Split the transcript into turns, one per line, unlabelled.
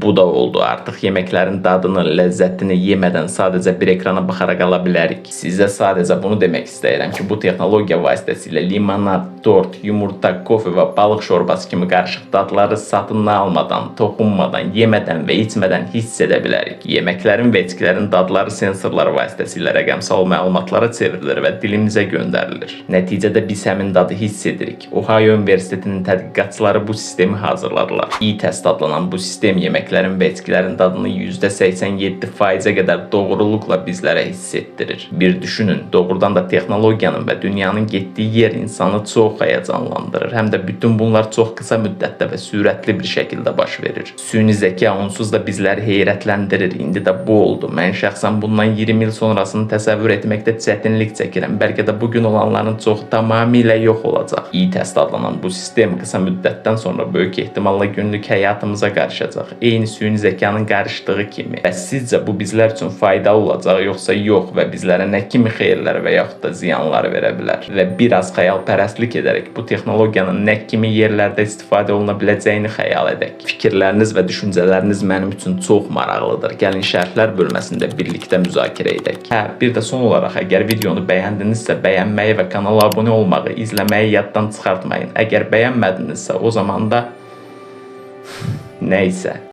Bu da oldu. Artıq yeməklərin dadını, ləzzətini yemədən sadəcə bir ekrana baxaraq ala bilərik. Sizə sadəcə bunu demək istəyirəm ki, bu texnologiya vasitəsilə limonad, tort, yumurta, kofe və balıq şorbası kimi qarışıq dadları satın almadan, toxunmadan, yemədən və içmədən hiss edə bilərik. Yeməklərin və içkilərin dadları sensorlar vasitəsilə rəqəmsal məlumatlara çevrilir və dilimizə göndərilir. Nəticədə biz həmin dadı hiss edirik. Ohio Universitetinin tədqiqatçıları bu sistemi hazırladılar. E-test adlanan bu sistem yeməklərin və içkilərin dadını %87%-ə qədər doğruluqla bizlərə hiss etdirir. Bir düşünün, doğrudan da texnologiyanın və dünyanın getdiyi yer insanı çox həyəcanlandırır. Həm də bütün bunlar çox qısa müddətdə və sürətli bir şəkildə baş verir. Süni zəka onsuz da bizləri heyrətləndirir. İndi də bu oldu. Mən şəxsən bundan 20 il sonrasını təsəvvür etməkdə çətinlik çəkirəm. Bəlkə də bugün olanların çoxu tamamilə yox olacaq. E-test adlanan bu sistem qısa müddətdən sonra böyük ehtimalla günlük həyatımıza qarışacaq. Eyni süni zəkanın qarışdığı kimi. Bəs sizcə bu bizlər üçün faydalı olacaq yoxsa yox və bizlərə nə kimi xeyirlər və yaxud da ziyanlar verə bilər? Və biraz xəyalpərəstlik edərək bu texnologiyanın nə kimi yerlərdə istifadə oluna biləcəyini xəyal edək. Fikirləriniz və düşüncələriniz mənim üçün çox maraqlıdır. Gəlin şərhlər bölməsində birlikdə müzakirə edək. Bir də son olaraq əgər videonu bəyəndinizsə bəyənməyi və kanala abunə olmağı, izləməyi yaddan çıxartmayın. Əgər bəyənmədinizsə o zaman da nəysə.